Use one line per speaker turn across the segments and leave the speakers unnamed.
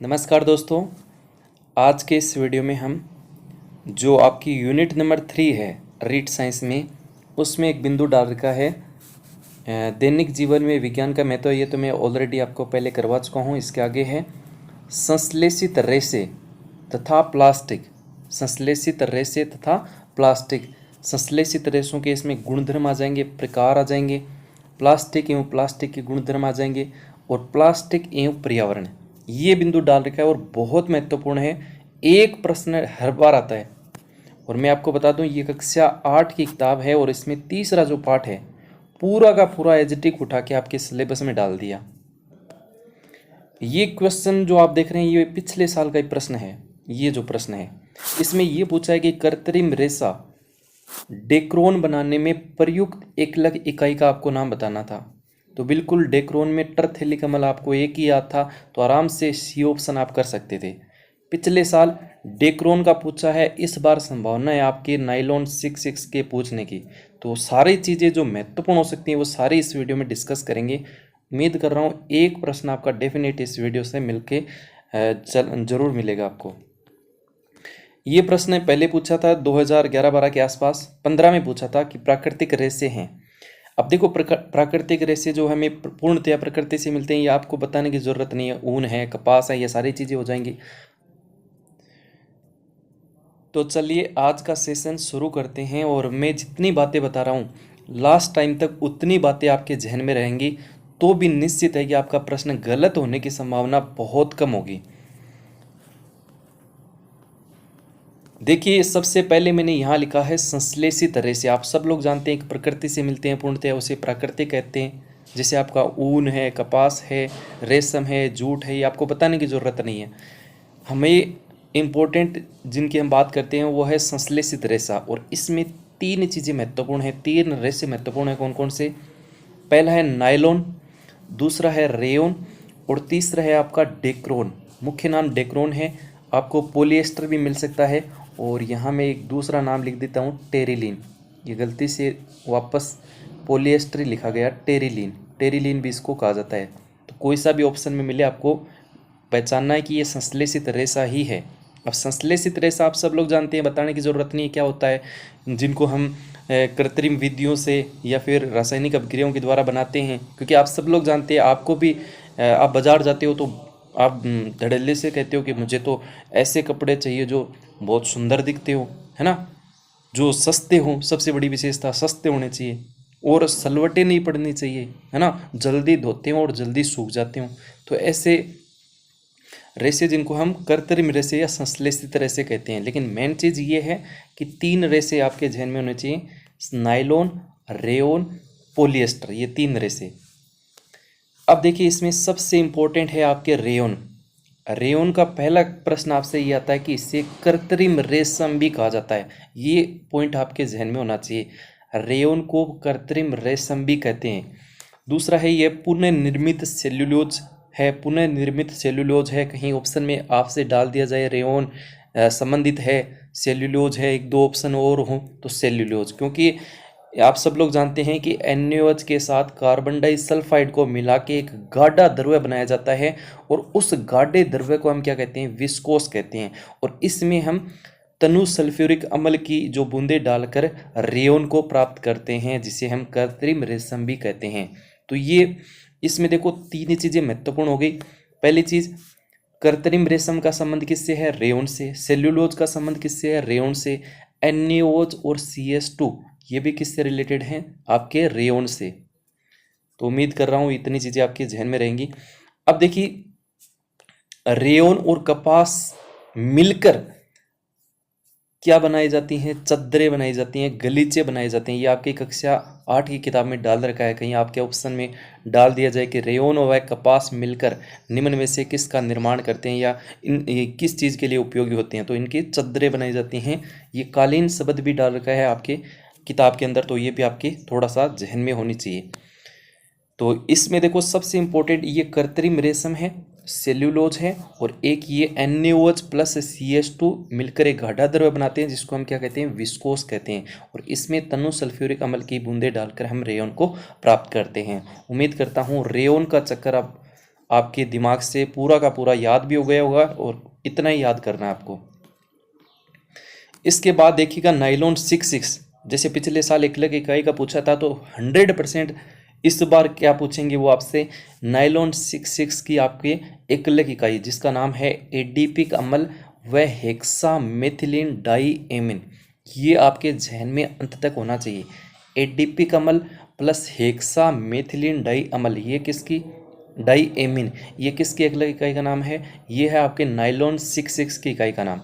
नमस्कार दोस्तों। आज के इस वीडियो में हम जो आपकी यूनिट नंबर 3 है रीड साइंस में, उसमें एक बिंदु डाल रखा है दैनिक जीवन में विज्ञान का महत्व। ये तो मैं ऑलरेडी आपको पहले करवा चुका हूँ। इसके आगे है संश्लेषित रेशे तथा प्लास्टिक। संश्लेषित रेशे तथा प्लास्टिक। संश्लेषित रेशों के इसमें गुणधर्म आ जाएंगे, प्रकार आ जाएंगे, प्लास्टिक एवं प्लास्टिक के गुणधर्म आ जाएंगे, और प्लास्टिक एवं पर्यावरण। ये बिंदु डाल रखा है और बहुत महत्वपूर्ण है। एक प्रश्न हर बार आता है। और मैं आपको बता दूं, ये कक्षा 8 की किताब है और इसमें तीसरा जो पार्ट है पूरा का पूरा एजटिक उठा के आपके सिलेबस में डाल दिया। ये क्वेश्चन जो आप देख रहे हैं ये पिछले साल का ही प्रश्न है। ये जो प्रश्न है इसमें ये पूछा है कि कृत्रिम रेशा डेक्रोन बनाने में प्रयुक्त एकलक इकाई का आपको नाम बताना था। तो बिल्कुल डेक्रोन में टर्थ कमल आपको एक ही याद था, तो आराम से सी ऑप्शन आप कर सकते थे। पिछले साल डेक्रोन का पूछा है, इस बार संभावना है आपके नाइलॉन 6 के पूछने की। तो सारी चीज़ें जो महत्वपूर्ण हो सकती हैं वो सारी इस वीडियो में डिस्कस करेंगे। उम्मीद कर रहा हूँ एक प्रश्न आपका डेफिनेट इस वीडियो से मिलके जरूर मिलेगा आपको। ये प्रश्न पहले पूछा था 2011-12 के आसपास, 15 में पूछा था कि प्राकृतिक रेशे हैं। अब देखो, प्राकृतिक रेशे जो हमें पूर्णतया प्रकृति से मिलते हैं ये आपको बताने की ज़रूरत नहीं है। ऊन है, कपास है, ये सारी चीज़ें हो जाएंगी। तो चलिए आज का सेशन शुरू करते हैं। और मैं जितनी बातें बता रहा हूँ लास्ट टाइम तक उतनी बातें आपके जहन में रहेंगी, तो भी निश्चित है कि आपका प्रश्न गलत होने की संभावना बहुत कम होगी। देखिए, सबसे पहले मैंने यहाँ लिखा है संश्लेषित रेशे। आप सब लोग जानते हैं कि प्रकृति से मिलते हैं पूर्णतया उसे प्राकृतिक कहते हैं। जैसे आपका ऊन है, कपास है, रेशम है, जूट है, ये आपको बताने की ज़रूरत नहीं है। हमें इम्पोर्टेंट जिनकी हम बात करते हैं वो है संश्लेषित रेशा। और इसमें 3 चीज़ें महत्वपूर्ण हैं, 3 रेशे महत्वपूर्ण हैं। कौन कौन से? पहला है नायलॉन, दूसरा है रेयोन, और तीसरा है आपका डेक्रोन। मुख्य नाम डेक्रोन है। आपको पॉलिएस्टर भी मिल सकता है, और यहाँ मैं एक दूसरा नाम लिख देता हूँ, टेरिलीन। ये गलती से वापस पॉलिएस्टर लिखा गया, टेरिलीन। टेरिलीन भी इसको कहा जाता है। तो कोई सा भी ऑप्शन में मिले आपको पहचानना है कि ये संश्लेषित रेशा ही है। अब संश्लेषित रेशा आप सब लोग जानते हैं, बताने की ज़रूरत नहीं है क्या होता है। जिनको हम कृत्रिम विधियों से या फिर रासायनिक अपक्रियाओं के द्वारा बनाते हैं, क्योंकि आप सब लोग जानते हैं, आपको भी आप बाज़ार जाते हो तो आप धड़ल्ले से कहते हो कि मुझे तो ऐसे कपड़े चाहिए जो बहुत सुंदर दिखते हो, है ना, जो सस्ते हों। सबसे बड़ी विशेषता सस्ते होने चाहिए, और सलवटें नहीं पड़नी चाहिए, है ना, जल्दी धोते हों और जल्दी सूख जाते हों। तो ऐसे रेशे जिनको हम कृत्रिम रेशे या संश्लेषित रेशे कहते हैं। लेकिन मेन चीज़ ये है कि 3 रेशे आपके ध्यान में होने चाहिए, नायलॉन, रेयोन, पॉलिएस्टर, ये 3 रेशे। अब देखिए, इसमें सबसे इम्पोर्टेंट है आपके रेयोन। रेयोन का पहला प्रश्न आपसे ये आता है कि इसे कृत्रिम रेशम भी कहा जाता है। ये पॉइंट आपके जहन में होना चाहिए, रेयोन को कृत्रिम रेशम भी कहते हैं। दूसरा है ये पुनः निर्मित सेल्यूलोज है। पुनः निर्मित सेल्यूलोज है, कहीं ऑप्शन में आपसे डाल दिया जाए रेयोन संबंधित है, सेल्यूलोज है, 1-2 ऑप्शन और हो तो सेल्यूलोज। क्योंकि आप सब लोग जानते हैं कि NaOH के साथ कार्बन डाइसल्फाइड को मिला के एक गाढ़ा द्रव्य बनाया जाता है, और उस गाढ़े द्रव्य को हम क्या कहते हैं? विस्कोस कहते हैं। और इसमें हम तनु सल्फ्यूरिक अम्ल की जो बूंदें डालकर रेयोन को प्राप्त करते हैं, जिसे हम कृत्रिम रेशम भी कहते हैं। तो ये इसमें देखो 3 चीज़ें महत्वपूर्ण हो गई। पहली चीज़, कृत्रिम रेशम का संबंध किससे है? रेयोन से। सेल्यूलोज का संबंध किससे है? रेयोन से। NaOH और CH2 ये भी किससे रिलेटेड हैं? आपके रेयोन से। तो उम्मीद कर रहा हूँ इतनी चीज़ें आपके जहन में रहेंगी। अब देखिए, रेयोन और कपास मिलकर क्या बनाई जाती हैं? चद्दरें बनाई जाती हैं, गलीचे बनाए जाते हैं। ये आपकी कक्षा 8 की किताब में डाल रखा है। कहीं आपके ऑप्शन में डाल दिया जाए कि रेयोन और कपास मिलकर निम्न में से किसका निर्माण करते हैं, या ये किस चीज़ के लिए उपयोगी होते हैं, तो इनकी चद्दरें बनाई जाती हैं। ये कालीन शब्द भी डाल रखा है आपके किताब के अंदर, तो ये भी आपके थोड़ा सा जहन में होनी चाहिए। तो इसमें देखो सबसे इम्पोर्टेंट ये कृत्रिम रेशम है, सेल्यूलोज है, और एक ये NaOH प्लस CH2 मिलकर एक गाढ़ा द्रव्य बनाते हैं, जिसको हम क्या कहते हैं? विस्कोस कहते हैं। और इसमें तनु सल्फ्यूरिक अम्ल की बूंदें डालकर हम रेयोन को प्राप्त करते हैं। उम्मीद करता हूँ रेयोन का चक्कर अब आपके दिमाग से पूरा का पूरा याद भी हो गया होगा, और इतना ही याद करना है आपको। इसके बाद देखिएगा नाइलॉन 66, जैसे पिछले साल एकलक इकाई का पूछा था, तो 100% इस बार क्या पूछेंगे वो आपसे, नाइलॉन 66 की आपके एकलक इकाई जिसका नाम है एडीपिक अम्ल व हेक्सा मेथिलीन डाईएमीन, ये आपके जहन में अंत तक होना चाहिए। एडीपिक अम्ल प्लस हेक्सा मेथिलीन डाई अम्ल, ये किसकी, डाईएमीन, ये किसकी एकलक इकाई का नाम है, ये है आपके नाइलॉन 66 की इकाई का नाम।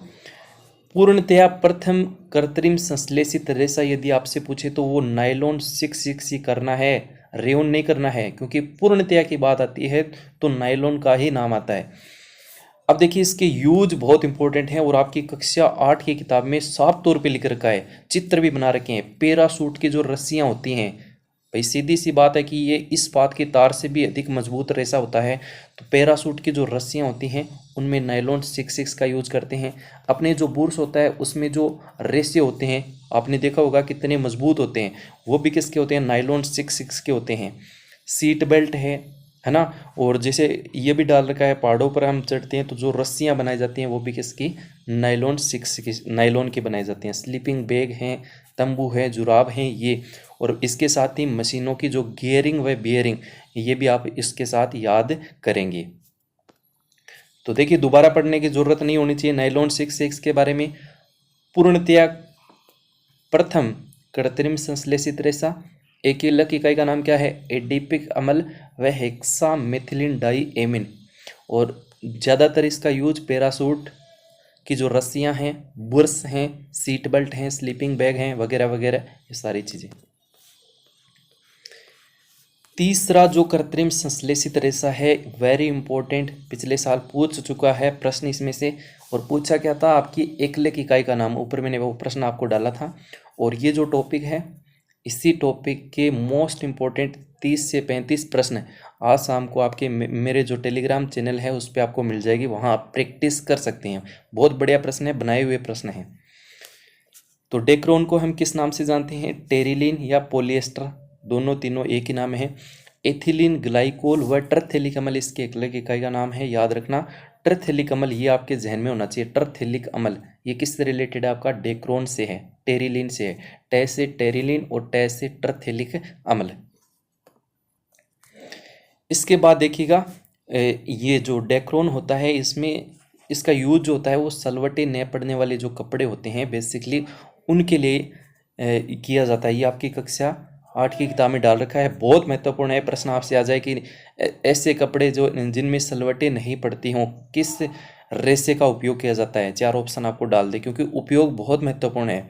पूर्णतया प्रथम कृत्रिम संश्लेषित रेशा यदि आपसे पूछे तो वो नायलॉन 66 ही करना है, रेयॉन नहीं करना है, क्योंकि पूर्णतया की बात आती है तो नायलॉन का ही नाम आता है। अब देखिए इसके यूज बहुत इंपॉर्टेंट है, और आपकी कक्षा 8 की किताब में साफ तौर पे लिख रखा है, चित्र भी बना रखे हैं। पैराशूट की जो रस्सियां होती हैं, भाई सीधी सी बात है कि ये इस्पात के तार से भी अधिक मजबूत रेशा होता है, तो पैराशूट की जो रस्सियां होती हैं उनमें नायलॉन 66 का यूज करते हैं। अपने जो बुर्स होता है उसमें जो रेशे होते हैं आपने देखा होगा कितने मजबूत होते हैं, वो भी किसके होते हैं, नायलॉन 66 के होते हैं। सीट बेल्ट है ना, और जैसे ये भी डाल रखा है, पहाड़ों पर हम चढ़ते हैं तो जो रस्सियां बनाई जाती हैं वो भी किसकी, नायलॉन 6 की, नायलॉन की बनाई जाती हैं। स्लीपिंग बैग हैं, तंबू है, जुराब हैं ये, और इसके साथ ही मशीनों की जो गियरिंग व बियरिंग, ये भी आप इसके साथ याद करेंगे। तो देखिए दोबारा पढ़ने की जरूरत नहीं होनी चाहिए नायलॉन 66 के बारे में। पूर्णतया प्रथम कृत्रिम संश्लेषित रेशा, एकलक इकाई का नाम क्या है, एडीपिक अम्ल व हेक्सा मेथिलीन डाईएमीन, और ज़्यादातर इसका यूज पैराशूट की जो रस्सियां हैं, बुर्स हैं, सीट बेल्ट हैं, स्लीपिंग बैग हैं, वगैरह वगैरह, ये सारी चीज़ें। तीसरा जो कृत्रिम संश्लेषित रेशा है, वेरी इंपॉर्टेंट, पिछले साल पूछ चुका है प्रश्न इसमें से, और पूछा क्या था, आपकी एकलक इकाई का नाम, ऊपर मैंने वो प्रश्न आपको डाला था। और ये जो टॉपिक है, इसी टॉपिक के मोस्ट इम्पोर्टेंट 30 से 35 प्रश्न आज शाम को आपके मेरे जो टेलीग्राम चैनल है उस पर आपको मिल जाएगी, वहाँ आप प्रैक्टिस कर सकते हैं। बहुत बढ़िया प्रश्न है, बनाए हुए प्रश्न हैं। तो डेक्रोन को हम किस नाम से जानते हैं, टेरिलीन या पॉलिएस्टर, दोनों तीनों एक ही नाम है। एथिलीन ग्लाइकोल व टर्थिलिक अम्ल इसके एकलक इकाई का नाम है, याद रखना। टर्थिलिक अम्ल ये आपके जहन में होना चाहिए, टर्थिलिक अम्ल ये किससे रिलेटेड है, आपका डेक्रोन से है, टेरिलीन से है। टे से टेरिलीन और टे से टर्थिलिक अम्ल। इसके बाद देखिएगा ये जो डेक्रोन होता है, इसमें इसका यूज जो होता है वो सलवटे न पड़ने वाले जो कपड़े होते हैं बेसिकली उनके लिए किया जाता है। ये आपकी कक्षा 8 की किताब में डाल रखा है, बहुत महत्वपूर्ण है। प्रश्न आपसे आ जाए कि ऐसे कपड़े जो जिनमें सलवटें नहीं पड़ती हों किस रेशे का उपयोग किया जाता है, 4 ऑप्शन आपको डाल दे क्योंकि उपयोग बहुत महत्वपूर्ण है।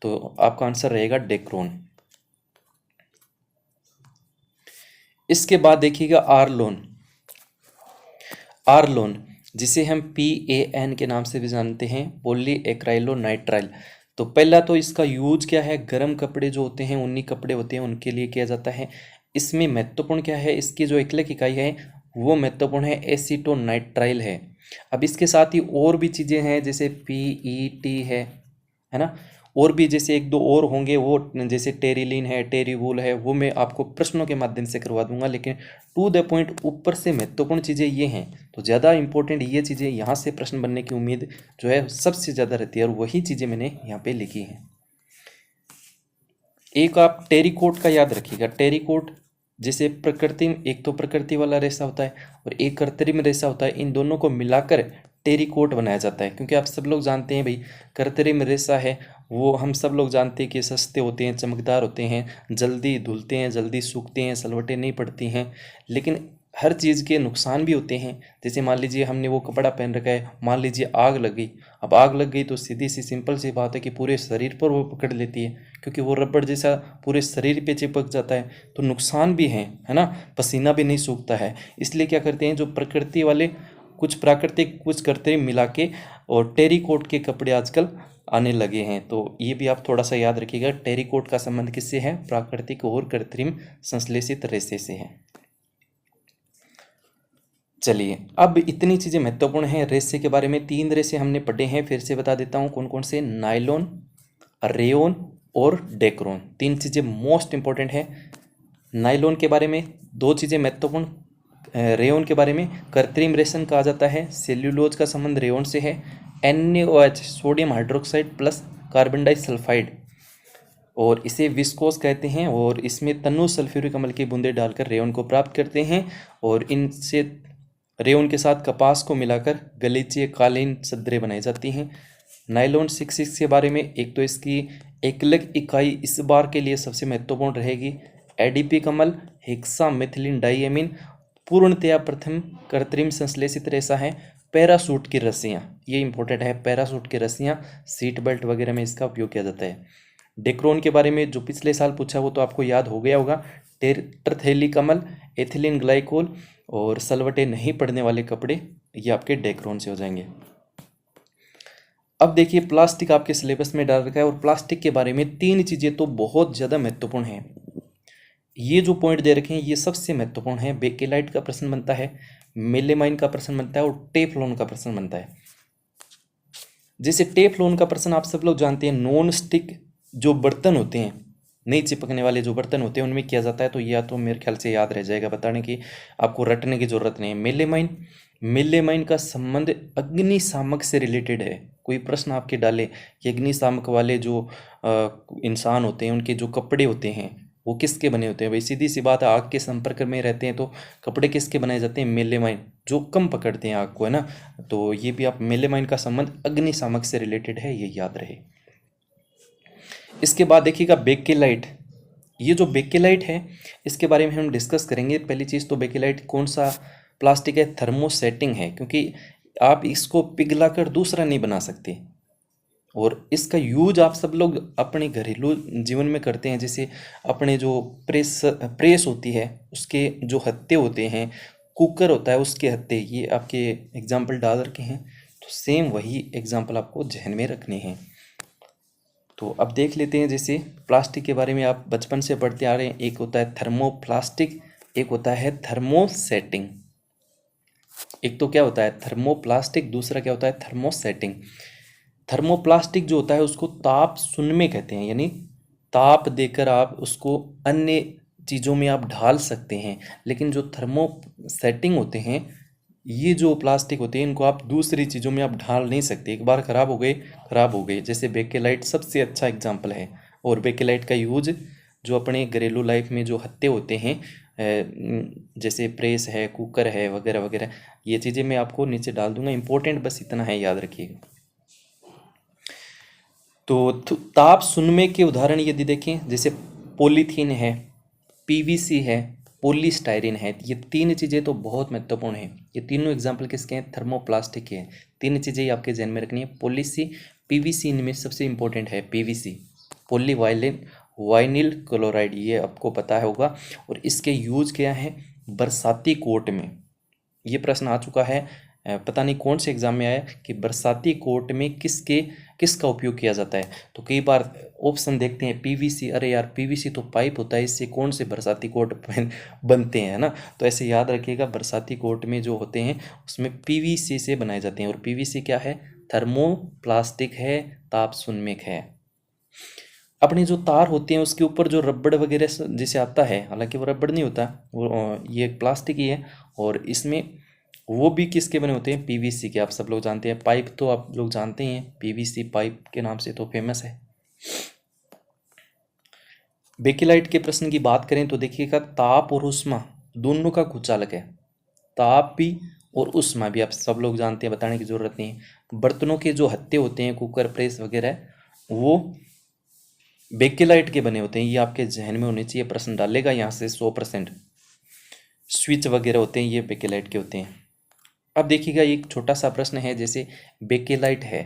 तो आपका आंसर रहेगा डेक्रोन। इसके बाद देखिएगा आर्लोन। आर्लोन जिसे हम PAN के नाम से भी जानते हैं, पॉली एक्राइलोनाइट्राइल। तो पहला तो इसका यूज क्या है, गर्म कपड़े जो होते हैं, ऊनी कपड़े होते हैं उनके लिए किया जाता है। इसमें महत्वपूर्ण क्या है, इसकी जो एकलक इकाई है वो महत्वपूर्ण है, एसीटोनाइट्राइल है। अब इसके साथ ही और भी चीज़ें हैं जैसे PET है ना, और भी जैसे एक दो और होंगे, वो जैसे टेरिलीन है, टेरीवूल है, वो मैं आपको प्रश्नों के माध्यम से करवा दूंगा, लेकिन टू द पॉइंट ऊपर से महत्वपूर्ण चीज़ें ये हैं। तो ज़्यादा इंपॉर्टेंट ये चीज़ें, यहाँ से प्रश्न बनने की उम्मीद जो है सबसे ज़्यादा रहती है, और वही चीज़ें मैंने यहाँ पे लिखी हैं। एक आप टेरिकोट का याद रखिएगा। टेरिकोट जैसे प्रकृति, एक तो प्रकृति वाला रेशा होता है और एक कृत्रिम रेशा होता है, इन दोनों को मिलाकर टेरिकोट बनाया जाता है। क्योंकि आप सब लोग जानते हैं भाई, कृत्रिम रेशा है वो हम सब लोग जानते हैं कि सस्ते होते हैं, चमकदार होते हैं, जल्दी धुलते हैं, जल्दी सूखते हैं, सलवटें नहीं पड़ती हैं, लेकिन हर चीज़ के नुकसान भी होते हैं। जैसे मान लीजिए हमने वो कपड़ा पहन रखा है, मान लीजिए आग लग गई, अब आग लग गई तो सीधी सी सिंपल सी बात है कि पूरे शरीर पर वो पकड़ लेती है, क्योंकि वो रबड़ जैसा पूरे शरीर पे चिपक जाता है, तो नुकसान भी है ना, पसीना भी नहीं सूखता है। इसलिए क्या करते हैं, जो प्रकृति वाले कुछ प्राकृतिक कुछ कृत्रिम मिला के और टेरिकोट के कपड़े आजकल आने लगे हैं। तो ये भी आप थोड़ा सा याद रखिएगा, टेरिकोट का संबंध किससे है, प्राकृतिक और कृत्रिम संश्लेषित रेशे से है। चलिए अब इतनी चीज़ें महत्वपूर्ण हैं रेशे के बारे में। 3 रेशे हमने पढ़े हैं, फिर से बता देता हूँ कौन कौन से, नायलॉन, रेयोन और डेक्रोन। 3 चीज़ें मोस्ट इंपॉर्टेंट है। नायलॉन के बारे में 2 चीज़ें महत्वपूर्ण, रेयन के बारे में कृत्रिम रेशम कहा जाता है। सेल्यूलोज का संबंध रेयन से है। NaOH sodium hydroxide plus carbon disulphide, और इसे विस्कोस कहते हैं, और इसमें तनु सल्फ्यूरिक अम्ल की बूंदें डालकर रेयन को प्राप्त करते हैं, और इनसे रेयन के साथ कपास को मिलाकर गलीचे कालीन सदरें बनाई जाती हैं। नायलॉन 66 के बारे में, एक तो इसकी एकलक इकाई इस बार के लिए सबसे महत्वपूर्ण रहेगी एडीपी कमल हेक्सामेथिलीन डाइएमीन, पूर्णतया प्रथम कृत्रिम संश्लेषित रेशा है। पैरासूट की रस्सियाँ, ये इंपॉर्टेंट है, पैरासूट की रस्सियाँ सीट बेल्ट वगैरह में इसका उपयोग किया जाता है। डेक्रोन के बारे में जो पिछले साल पूछा वो तो आपको याद हो गया होगा। टेट्राथैली कमल, एथिलीन ग्लाइकोल और सलवटे नहीं पड़ने वाले कपड़े, ये आपके डेक्रोन से हो जाएंगे। अब देखिए प्लास्टिक आपके सिलेबस में डाल रखा है, और प्लास्टिक के बारे में 3 चीज़ें तो बहुत ज़्यादा महत्वपूर्ण हैं। ये जो पॉइंट दे रखे हैं ये सबसे महत्वपूर्ण है। बेकेलाइट का प्रश्न बनता है, मेलेमाइन का प्रश्न बनता है, और टेफ्लॉन का प्रश्न बनता है। जैसे टेफ्लॉन का प्रश्न आप सब लोग जानते हैं, नॉन स्टिक जो बर्तन होते हैं, नहीं चिपकने वाले जो बर्तन होते हैं उनमें किया जाता है, तो या तो मेरे ख्याल से याद रह जाएगा, बताने की आपको रटने की जरूरत नहीं है। मेलेमाइन का संबंध अग्निशामक से रिलेटेड है। कोई प्रश्न आपके डाले कि अग्निशामक वाले जो इंसान होते हैं उनके जो कपड़े होते हैं वो किसके बने होते हैं, भाई सीधी सी बात है, आग के संपर्क में रहते हैं तो कपड़े किसके बनाए जाते हैं, मेलेमाइन, जो कम पकड़ते हैं आग को, है ना। तो ये भी आप, मेलेमाइन का संबंध अग्निशामक से रिलेटेड है, ये याद रहे। इसके बाद देखिएगा बेकेलाइट, ये जो बेकेलाइट है इसके बारे में हम डिस्कस करेंगे। पहली चीज़ तो बेकेलाइट कौन सा प्लास्टिक है, थर्मोसेटिंग है, क्योंकि आप इसको पिघलाकर दूसरा नहीं बना सकते, और इसका यूज आप सब लोग अपने घरेलू जीवन में करते हैं। जैसे अपने जो प्रेस होती है उसके जो हत्ते होते हैं, कुकर होता है उसके हत्ते, ये आपके एग्जाम्पल डाल रखे हैं, तो सेम वही एग्जाम्पल आपको जहन में रखने हैं। तो अब देख लेते हैं, जैसे प्लास्टिक के बारे में आप बचपन से पढ़ते आ रहे हैं, एक होता है थर्मोप्लास्टिक, एक होता है थर्मोसेटिंग। एक तो क्या होता है थर्मोप्लास्टिक, दूसरा क्या होता है थर्मोसेटिंग। थर्मोप्लास्टिक जो होता है उसको ताप सुनमे कहते हैं, यानी ताप देकर आप उसको अन्य चीज़ों में आप ढाल सकते हैं। लेकिन जो थर्मोसेटिंग होते हैं, ये जो प्लास्टिक होते हैं इनको आप दूसरी चीज़ों में आप ढाल नहीं सकते, एक बार ख़राब हो गए। जैसे बेकेलाइट सबसे अच्छा एग्जाम्पल है, और बेकेलाइट का यूज जो अपने घरेलू लाइफ में जो हत्ते होते हैं, जैसे प्रेस है, कुकर है, वगैरह वगैरह, ये चीज़ें मैं आपको नीचे डाल दूंगा, इंपॉर्टेंट बस इतना है, याद रखिएगा। तो ताप सुनमे के उदाहरण यदि देखें, जैसे पॉलीथीन है, पीवीसी है, पॉलीस्टायरीन है, ये 3 चीज़ें तो बहुत महत्वपूर्ण हैं। ये तीनों एग्जाम्पल किसके हैं, थर्मोप्लास्टिक के हैं। 3 चीज़ें ही आपके जहन में रखनी है, पीवीसी इनमें सबसे इंपॉर्टेंट है, पीवीसी वाइनिल क्लोराइड, ये आपको पता होगा। और इसके यूज क्या है, बरसाती कोट में, ये प्रश्न आ चुका है, पता नहीं कौन से एग्जाम में आया कि बरसाती कोट में किसका उपयोग किया जाता है। तो कई बार ऑप्शन देखते हैं पीवीसी, अरे यार पीवीसी तो पाइप होता है, इससे कौन से बरसाती कोट बनते हैं, है ना। तो ऐसे याद रखिएगा, बरसाती कोट में जो होते हैं उसमें पीवीसी से बनाए जाते हैं, और पीवीसी क्या है, थर्मोप्लास्टिक है, ताप सुन्मेक है। अपने जो तार होते हैं उसके ऊपर जो रबड़ वगैरह जैसे आता है, हालांकि वो रबड़ नहीं होता, वो ये प्लास्टिक ही है, और इसमें वो भी किसके बने होते हैं, पीवीसी के। आप सब लोग जानते हैं, पाइप तो आप लोग जानते ही हैं, पीवीसी पाइप के नाम से तो फेमस है। बेकेलाइट के प्रश्न की बात करें तो देखिएगा, ताप और उष्मा दोनों का कुचालक है, ताप भी और उष्मा भी आप सब लोग जानते हैं, बताने की जरूरत नहीं है। बर्तनों के जो हत्ते होते हैं, कुकर, प्रेस वगैरह, वो बेकेलाइट के बने होते हैं, ये आपके जहन में होने चाहिए, प्रश्न डालेगा यहाँ से 100%। स्विच वगैरह होते हैं, ये बेकेलाइट के होते हैं। अब देखिएगा, एक छोटा सा प्रश्न है, जैसे बेकेलाइट है,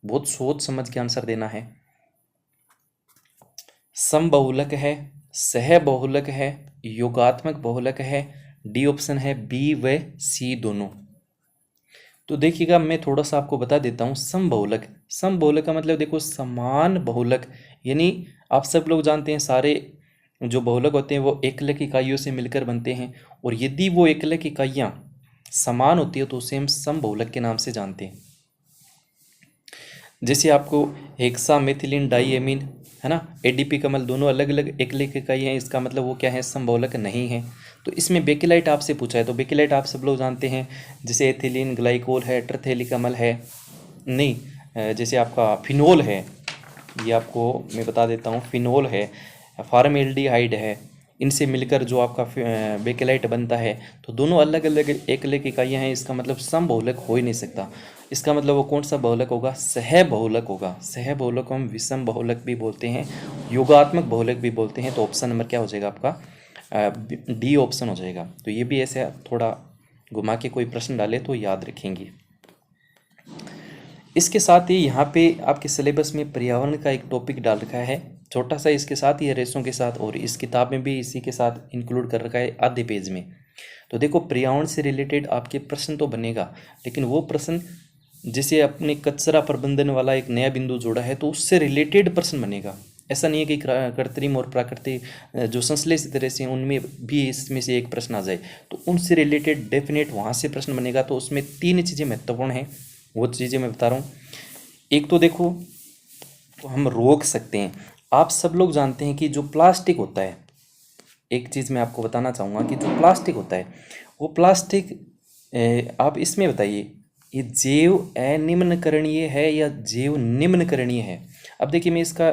बहुत सोच समझ के आंसर देना है। समबहुलक है, सहबहुलक है, योगात्मक बहुलक है, डी ऑप्शन है, बी व सी दोनों। तो देखिएगा, मैं थोड़ा सा आपको बता देता हूँ। समबहुलक का मतलब देखो, समान बहुलक, यानी आप सब लोग जानते हैं सारे जो बहुलक होते हैं वो एकलक इकाइयों से मिलकर बनते हैं, और यदि वो एकलक इकाइयाँ समान होती है तो उसे हम समबहुलक के नाम से जानते हैं। जैसे आपको हेक्सामेथिलीन डाइएमीन है ना। एडीपी कमल दोनों अलग अलग एकलिक इकाई हैं, इसका मतलब वो क्या है, समबहुलक नहीं है। तो इसमें बेकेलाइट आपसे पूछा है, तो बेकेलाइट आप सब लोग जानते हैं, जैसे एथिलीन ग्लाइकोल है, ट्रथेलिक अम्ल है, नहीं जैसे आपका फिनोल है, ये आपको मैं बता देता हूँ, फिनोल है, फार्मेल्डिहाइड है, इनसे मिलकर जो आपका बेकेलाइट बनता है। तो दोनों अलग अलग एकलिक इकाइयाँ हैं, इसका मतलब समबहुलक हो ही नहीं सकता। इसका मतलब वो कौन सा बहुलक होगा, सहबहुलक होगा। सहबहुलक को हम विषम बहुलक भी बोलते हैं, योगात्मक बहुलक भी बोलते हैं। तो ऑप्शन नंबर क्या हो जाएगा आपका, डी ऑप्शन हो जाएगा। तो ये भी ऐसे थोड़ा घुमा के कोई प्रश्न डाले तो याद रखेंगे। इसके साथ ही यहाँ पे आपके सिलेबस में पर्यावरण का एक टॉपिक डाल रखा है छोटा सा, इसके साथ ही रेसों के साथ, और इस किताब में भी इसी के साथ इंक्लूड कर रखा है आधे पेज में। तो देखो पर्यावरण से रिलेटेड आपके प्रश्न तो बनेगा, लेकिन वो प्रश्न जैसे अपने कचरा प्रबंधन वाला एक नया बिंदु जोड़ा है तो उससे रिलेटेड प्रश्न बनेगा। ऐसा नहीं है कि कृत्रिम और प्राकृतिक जो संश्लेषित तरह से उनमें भी इसमें से एक प्रश्न आ जाए, तो उनसे रिलेटेड डेफिनेट वहाँ से प्रश्न बनेगा। तो उसमें 3 चीज़ें महत्वपूर्ण हैं, वो चीज़ें मैं बता रहा हूँ। एक तो देखो, तो हम रोक सकते हैं। आप सब लोग जानते हैं कि जो प्लास्टिक होता है, एक चीज़ मैं आपको बताना चाहूँगा कि जो प्लास्टिक होता है वो प्लास्टिक, आप इसमें बताइए ये जैव अनिम्नकरणीय है या जैव निम्नकरणीय है। अब देखिए मैं इसका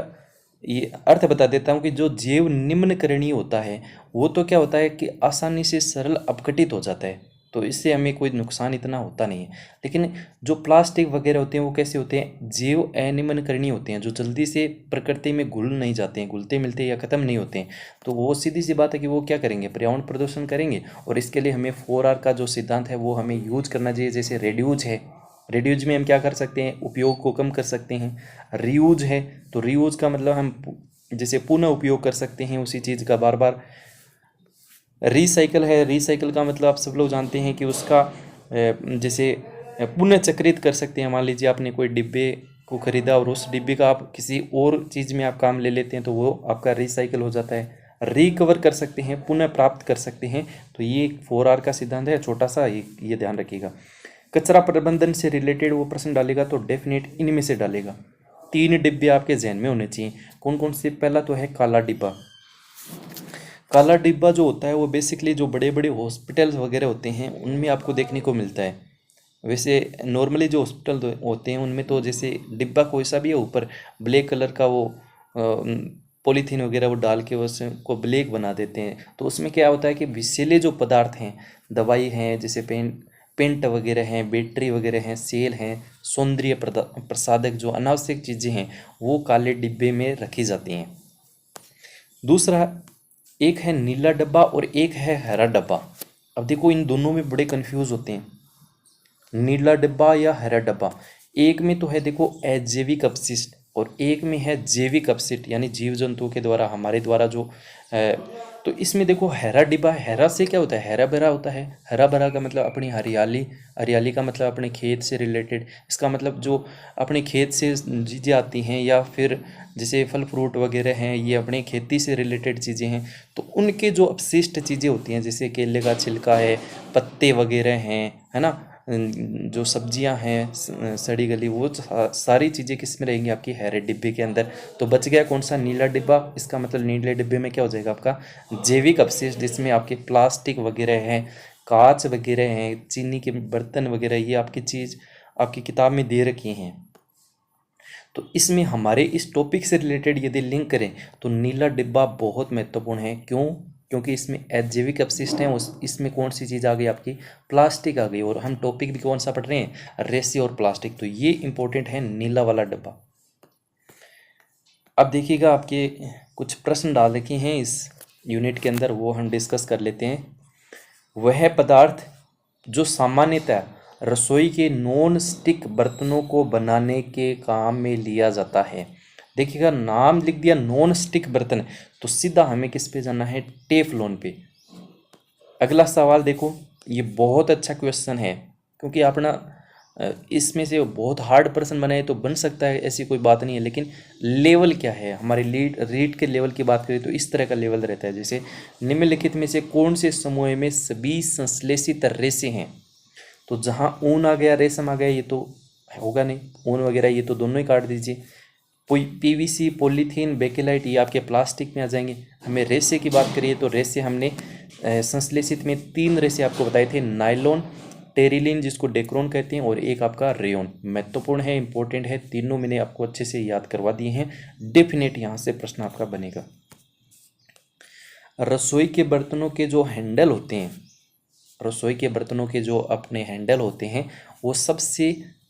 ये अर्थ बता देता हूँ कि जो जैव निम्नकरणीय होता है वो तो क्या होता है कि आसानी से सरल अपघटित हो जाता है, तो इससे हमें कोई नुकसान इतना होता नहीं है। लेकिन जो प्लास्टिक वगैरह होते हैं वो कैसे होते हैं, जैव अनिम्नकरणीय होते हैं, जो जल्दी से प्रकृति में घुल नहीं जाते हैं, घुलते मिलते या ख़त्म नहीं होते हैं। तो वो सीधी सी बात है कि वो क्या करेंगे, पर्यावरण प्रदूषण करेंगे। और इसके लिए हमें 4R का जो सिद्धांत है वो हमें यूज करना चाहिए। जैसे रेड्यूज है, रेड्यूज में हम क्या कर सकते हैं, उपयोग को कम कर सकते हैं। रीयूज है, तो रीयूज का मतलब हम जैसे पुनः उपयोग कर सकते हैं उसी चीज़ का बार बार। रिसाइकल है, रिसाइकल का मतलब आप सब लोग जानते हैं कि उसका जैसे पुनः चक्रित कर सकते हैं। मान लीजिए आपने कोई डिब्बे को खरीदा और उस डिब्बे का आप किसी और चीज़ में आप काम ले लेते हैं तो वो आपका रिसाइकल हो जाता है। रिकवर कर सकते हैं, पुनः प्राप्त कर सकते हैं। तो ये 4R का सिद्धांत है छोटा सा, ये ध्यान रखिएगा। कचरा प्रबंधन से रिलेटेड वो प्रश्न डालेगा तो डेफिनेट इनमें से डालेगा। 3 डिब्बे आपके जहन में होने चाहिए। कौन कौन से, पहला तो है काला डिब्बा। काला डिब्बा जो होता है वो बेसिकली जो बड़े बड़े हॉस्पिटल्स वगैरह होते हैं उनमें आपको देखने को मिलता है। वैसे नॉर्मली जो हॉस्पिटल होते हैं उनमें तो जैसे डिब्बा कोई सा भी है, ऊपर ब्लैक कलर का वो पॉलीथीन वगैरह वो डाल के उसको ब्लैक बना देते हैं। तो उसमें क्या होता है कि विषैले जो पदार्थ हैं, दवाई हैं, जैसे पेंट वगैरह हैं, बैटरी वगैरह हैं, सेल हैं, सौंदर्य प्रसाधक जो अनावश्यक चीज़ें हैं वो काले डिब्बे में रखी जाती हैं। दूसरा, एक है नीला डब्बा और एक है हरा डब्बा। अब देखो इन दोनों में बड़े कंफ्यूज होते हैं, नीला डब्बा या हरा डब्बा। एक में तो है देखो अजैविक अपशिष्ट और एक में है जैविक अपशिष्ट, यानी जीव जंतुओं के द्वारा, हमारे द्वारा जो तो इसमें देखो हरा डिब्बा, हरा से क्या होता है, हरा भरा होता है। हरा भरा का मतलब अपनी हरियाली, हरियाली का मतलब अपने खेत से रिलेटेड। इसका मतलब जो अपने खेत से चीज़ें आती हैं या फिर जैसे फल फ्रूट वगैरह हैं, ये अपने खेती से रिलेटेड चीज़ें हैं। तो उनके जो अपशिष्ट चीज़ें होती हैं, जैसे केले का छिलका है, पत्ते वगैरह हैं, है ना, जो सब्जियां हैं सड़ी गली, वो सारी चीज़ें किस में रहेंगी, आपकी हरे डिब्बे के अंदर। तो बच गया कौन सा, नीला डिब्बा। इसका मतलब नीले डिब्बे में क्या हो जाएगा आपका जैविक अपशिष्ट, जिसमें आपके प्लास्टिक वगैरह हैं, कांच वगैरह हैं, चीनी के बर्तन वगैरह, ये आपकी चीज़ आपकी किताब में दे रखी हैं। तो इसमें हमारे इस टॉपिक से रिलेटेड यदि लिंक करें तो नीला डिब्बा बहुत महत्वपूर्ण है। क्यों, क्योंकि इसमें अजैविक अपशिष्ट हैं। इसमें कौन सी चीज़ आ गई, आपकी प्लास्टिक आ गई। और हम टॉपिक भी कौन सा पढ़ रहे हैं, रेसे और प्लास्टिक। तो ये इंपॉर्टेंट है नीला वाला डब्बा। अब देखिएगा आपके कुछ प्रश्न डाल रखे हैं इस यूनिट के अंदर, वो हम डिस्कस कर लेते हैं। वह पदार्थ जो सामान्यतः रसोई के नॉन स्टिक बर्तनों को बनाने के काम में लिया जाता है। देखिएगा नाम लिख दिया नॉन स्टिक बर्तन, तो सीधा हमें किस पे जाना है, टेफलॉन पे। अगला सवाल देखो, ये बहुत अच्छा क्वेश्चन है, क्योंकि अपना इसमें से बहुत हार्ड प्रश्न बनाए तो बन सकता है, ऐसी कोई बात नहीं है। लेकिन लेवल क्या है, हमारे रीड के लेवल की बात करें तो इस तरह का लेवल रहता है। जैसे निम्नलिखित में से कौन से समूह में सभी संश्लेषित रेशे हैं। तो जहाँ ऊन आ गया, रेशम आ गया, ये तो होगा नहीं, ऊन वगैरह ये तो दोनों ही काट दीजिए। पीवीसी, पॉलीथीन, बेकेलाइट ये आपके प्लास्टिक में आ जाएंगे। हमें रेसे की बात करिए तो रेसे हमने संश्लेषित में 3 रेसे आपको बताए थे, नायलॉन, टेरिलीन जिसको डेक्रोन कहते हैं, और एक आपका रेयोन। महत्वपूर्ण है, इंपॉर्टेंट है, तीनों मैंने आपको अच्छे से याद करवा दिए हैं। डेफिनेट यहाँ से प्रश्न आपका बनेगा। रसोई के बर्तनों के जो हैंडल होते हैं, रसोई के बर्तनों के जो अपने हैंडल होते हैं, वो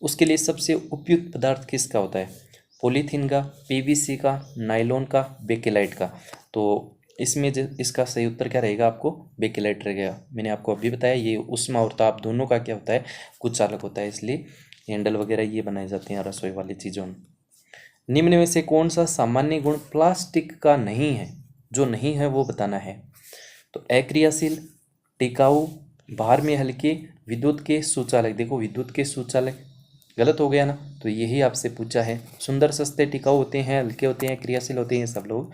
उसके लिए सबसे उपयुक्त पदार्थ किसका होता है? पॉलीथीन का, पीवीसी का, नायलॉन का, बेकेलाइट का। तो इसमें इसका सही उत्तर क्या रहेगा? आपको बेकेलाइट रहेगा। मैंने आपको अभी बताया ये ऊष्मा और ताप दोनों का क्या होता है, कुछ चालक होता है, इसलिए हैंडल वगैरह ये बनाए जाते हैं रसोई वाली चीज़ों में। निम्न में से कौन सा सामान्य गुण प्लास्टिक का नहीं है? जो नहीं है वो बताना है। तो अक्रियाशील, टिकाऊ, भार में हल्के, विद्युत के सुचालक। देखो विद्युत के सुचालक गलत हो गया ना, तो यही आपसे पूछा है। सुंदर, सस्ते, टिकाऊ होते हैं, हल्के होते हैं, क्रियाशील होते हैं, सब लोग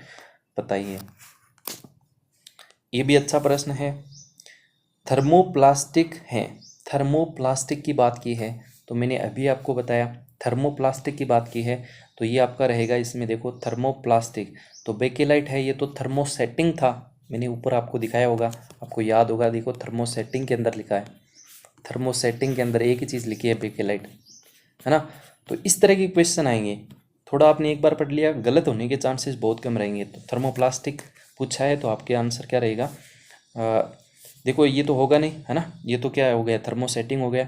बताइए। ये भी अच्छा प्रश्न है। थर्मोप्लास्टिक है, थर्मोप्लास्टिक की बात की है तो मैंने अभी आपको बताया थर्मोप्लास्टिक की बात की है, तो ये आपका रहेगा इसमें। देखो थर्मोप्लास्टिक तो बेकेलाइट है, ये तो थर्मोसेटिंग था, मैंने ऊपर आपको दिखाया होगा, आपको याद होगा। देखो थर्मोसेटिंग के अंदर लिखा है, थर्मोसेटिंग के अंदर एक ही चीज़ लिखी है, बेकेलाइट, है ना। तो इस तरह के क्वेश्चन आएंगे, थोड़ा आपने एक बार पढ़ लिया, गलत होने के चांसेस बहुत कम रहेंगे। तो थर्मोप्लास्टिक पूछा है तो आपके आंसर क्या रहेगा? देखो ये तो होगा नहीं, है ना, ये तो क्या हो गया, थर्मोसेटिंग हो गया।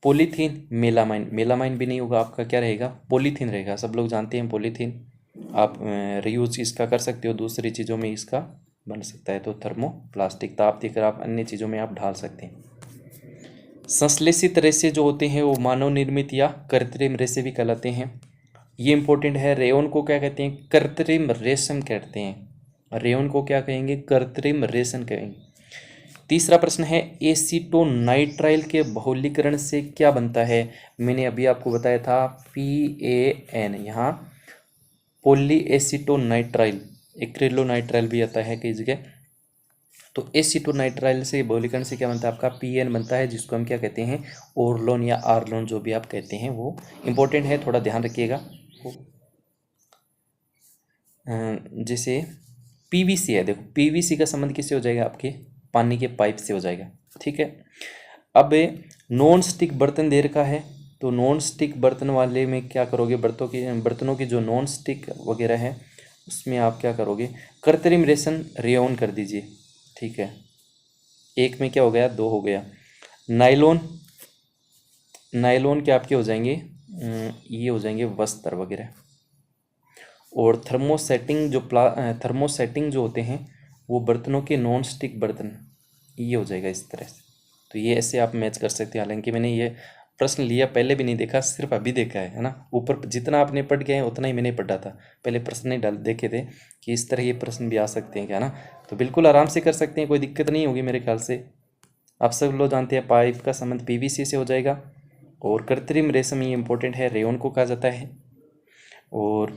पॉलीथीन, मेलामाइन, मेलामाइन भी नहीं होगा, आपका क्या रहेगा? पॉलीथीन रहेगा। सब लोग जानते हैं पॉलीथीन, आप रीयूज इसका कर सकते हो, दूसरी चीज़ों में इसका बन सकता है। तो थर्मोप्लास्टिक ताप देकर आप अन्य चीज़ों में आप ढाल सकते हैं। संश्लेषित रेशे जो होते हैं वो मानव निर्मित या कृत्रिम रेशे भी कहलाते हैं। ये इंपॉर्टेंट है। रेयन को क्या कहते हैं? कृत्रिम रेशम कहते हैं। रेयन को क्या कहेंगे? कृत्रिम रेशम कहेंगे। तीसरा प्रश्न है, एसीटोनाइट्राइल के बहुलीकरण से क्या बनता है? मैंने अभी आपको बताया था PAN, यहाँ पॉली एसीटोनाइट्राइल, एक्रिलोनाइट्राइल भी आता है कई जगह। तो एसीटोनाइट्राइल से बहुलीकरण से क्या बनता है? आपका PN बनता है, जिसको हम क्या कहते हैं? ओरलोन या आर्लोन, जो भी आप कहते हैं, वो इंपॉर्टेंट है, थोड़ा ध्यान रखिएगा। जैसे PVC है, देखो PVC का संबंध किससे हो जाएगा? आपके पानी के पाइप से हो जाएगा, ठीक है। अब नॉन स्टिक बर्तन दे रखा है, तो नॉन स्टिक बर्तन वाले में क्या करोगे? बर्तनों की जो नॉन स्टिक वगैरह है उसमें आप क्या करोगे? कृत्रिम रेशम रेयन कर दीजिए, ठीक है। एक में क्या हो गया? 2 हो गया। नायलॉन, नायलॉन के आपके हो जाएंगे ये हो जाएंगे वस्त्र वगैरह। और थर्मोसेटिंग जो होते हैं वो बर्तनों के नॉन स्टिक बर्तन, ये हो जाएगा इस तरह से। तो ये ऐसे आप मैच कर सकते हैं। हालांकि मैंने ये प्रश्न लिया पहले भी नहीं देखा, सिर्फ अभी देखा है ना। ऊपर जितना आपने पढ़ गए हैं उतना ही मैंने पढ़ा था, पहले प्रश्न नहीं देखे थे कि इस तरह ये प्रश्न भी आ सकते हैं क्या ना। तो बिल्कुल आराम से कर सकते हैं, कोई दिक्कत नहीं होगी मेरे ख्याल से। आप सब लोग जानते हैं पाइप का संबंध PVC से हो जाएगा। और कृत्रिम रेशम ये इंपॉर्टेंट है, रेयन को कहा जाता है। और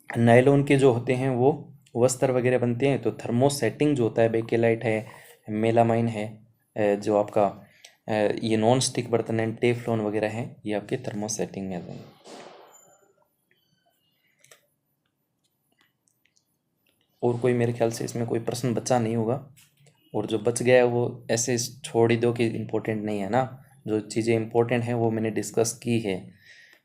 नायलॉन के जो होते हैं वो वस्त्र वगैरह बनते हैं। तो थर्मोसेटिंग जो होता है, बेकेलाइट है, मेलामाइन है, जो आपका ये नॉन स्टिक बर्तन है, टेफ्लॉन वगैरह है, ये आपके थर्मोसेटिंग में आ जाएंगे। और कोई मेरे ख्याल से इसमें कोई प्रश्न बचा नहीं होगा, और जो बच गया है वो ऐसे छोड़ ही दो कि इम्पोर्टेंट नहीं है ना। जो चीज़ें इम्पोर्टेंट हैं वो मैंने डिस्कस की है,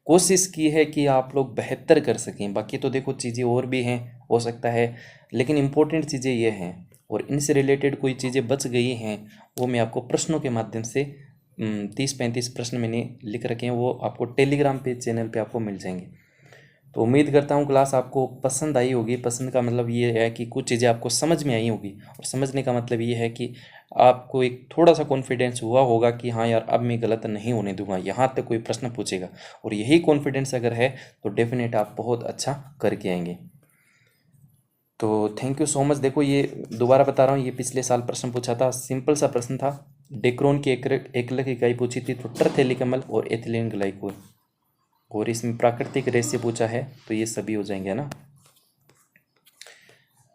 कोशिश की है कि आप लोग बेहतर कर सकें। बाकी तो देखो चीज़ें और भी हैं, हो सकता है, लेकिन इम्पोर्टेंट चीज़ें ये हैं। और इनसे रिलेटेड कोई चीज़ें बच गई हैं वो मैं आपको प्रश्नों के माध्यम से 30-35 प्रश्न मैंने लिख रखे हैं, वो आपको टेलीग्राम पे चैनल पे आपको मिल जाएंगे। तो उम्मीद करता हूँ क्लास आपको पसंद आई होगी। पसंद का मतलब ये है कि कुछ चीज़ें आपको समझ में आई होगी, और समझने का मतलब ये है कि आपको एक थोड़ा सा कॉन्फिडेंस हुआ होगा कि हाँ यार अब मैं गलत नहीं होने दूंगा, यहाँ तक कोई प्रश्न पूछेगा। और यही कॉन्फिडेंस अगर है तो डेफिनेट आप बहुत अच्छा करके आएंगे। तो थैंक यू सो मच। देखो ये दोबारा बता रहा हूँ, ये पिछले साल प्रश्न पूछा था, सिंपल सा प्रश्न था। डेक्रोन की एकलक इकाई पूछी थी, तो टरथेलिकमल और एथिलीन ग्लाइकोल। और इसमें प्राकृतिक रेस से पूछा है, तो ये सभी हो जाएंगे ना।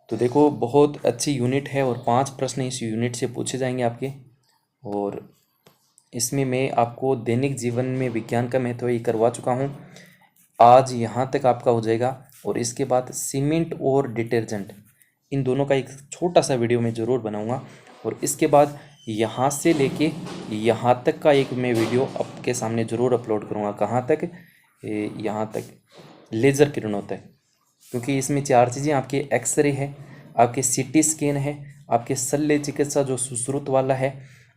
तो देखो बहुत अच्छी यूनिट है, और 5 प्रश्न इस यूनिट से पूछे जाएंगे आपके। और इसमें मैं आपको दैनिक जीवन में विज्ञान का महत्व ये करवा चुका हूँ। आज यहाँ तक आपका हो जाएगा। और इसके बाद सीमेंट और डिटर्जेंट, इन दोनों का एक छोटा सा वीडियो मैं ज़रूर बनाऊंगा। और इसके बाद यहाँ से लेके यहाँ तक का एक मैं वीडियो आपके सामने ज़रूर अपलोड करूँगा। कहाँ तक? यहाँ तक, लेज़र किरणों तक। क्योंकि इसमें 4 चीज़ें, आपके एक्सरे है, आपके सीटी स्कैन है, आपके शल्य चिकित्सा जो सुश्रुत वाला है,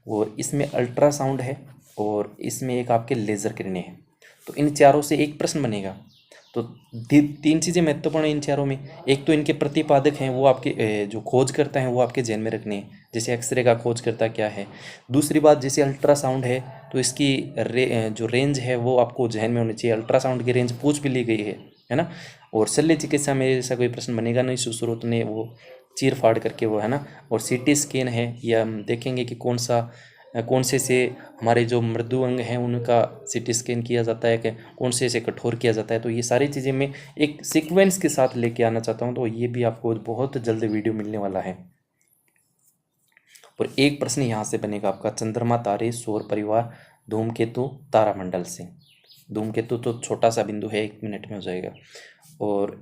और इसमें अल्ट्रासाउंड है, और इसमें एक आपके लेज़र किरणें हैं। तो इन चारों से एक प्रश्न बनेगा। तो 3 चीज़ें महत्वपूर्ण हैं इन चारों में। एक तो इनके प्रतिपादक हैं, वो आपके जो खोज करता है वो आपके ध्यान में रखने हैं। जैसे एक्सरे का खोज करता क्या है। दूसरी बात, जैसे अल्ट्रासाउंड है तो इसकी जो रेंज है वो आपको ध्यान में होनी चाहिए। अल्ट्रासाउंड की रेंज पूछ भी ली गई है ना। और शल्य चिकित्सा में ऐसा कोई प्रश्न बनेगा नहीं, सुश्रुत ने वो चीर फाड़ करके वो, है ना। और सीटी स्कैन है, या हम देखेंगे कि कौन से हमारे जो मृदु अंग हैं उनका सीटी स्कैन किया जाता है, कि कौन से कठोर किया जाता है। तो ये सारी चीज़ें मैं एक सीक्वेंस के साथ लेके आना चाहता हूँ। तो ये भी आपको बहुत जल्द वीडियो मिलने वाला है। और एक प्रश्न यहाँ से बनेगा आपका, चंद्रमा, तारे, सौर परिवार, धूमकेतु, तारामंडल से। धूमकेतु तो छोटा सा बिंदु है, 1 मिनट में हो जाएगा। और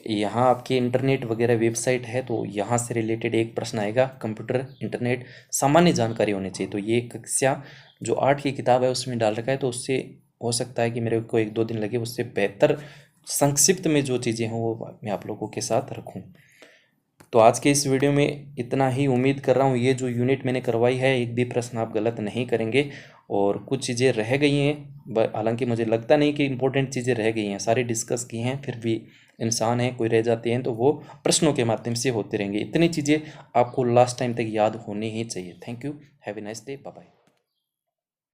यहाँ आपके इंटरनेट वगैरह वेबसाइट है, तो यहाँ से रिलेटेड एक प्रश्न आएगा, कंप्यूटर, इंटरनेट, सामान्य जानकारी होनी चाहिए। तो ये कक्षा जो 8 की किताब है उसमें डाल रखा है, तो उससे हो सकता है कि मेरे को 1-2 दिन लगे, उससे बेहतर संक्षिप्त में जो चीज़ें हैं वो मैं आप लोगों के साथ रखूँ। तो आज के इस वीडियो में इतना ही। उम्मीद कर रहा हूँ ये जो यूनिट मैंने करवाई है, एक भी प्रश्न आप गलत नहीं करेंगे। और कुछ चीज़ें रह गई हैं, हालांकि मुझे लगता नहीं कि इम्पोर्टेंट चीज़ें रह गई हैं, सारी डिस्कस की हैं, फिर भी इंसान है, कोई रह जाते हैं, तो वो प्रश्नों के माध्यम से होते रहेंगे। इतनी चीज़ें आपको लास्ट टाइम तक याद होनी ही चाहिए। Thank you, have a nice day, bye bye.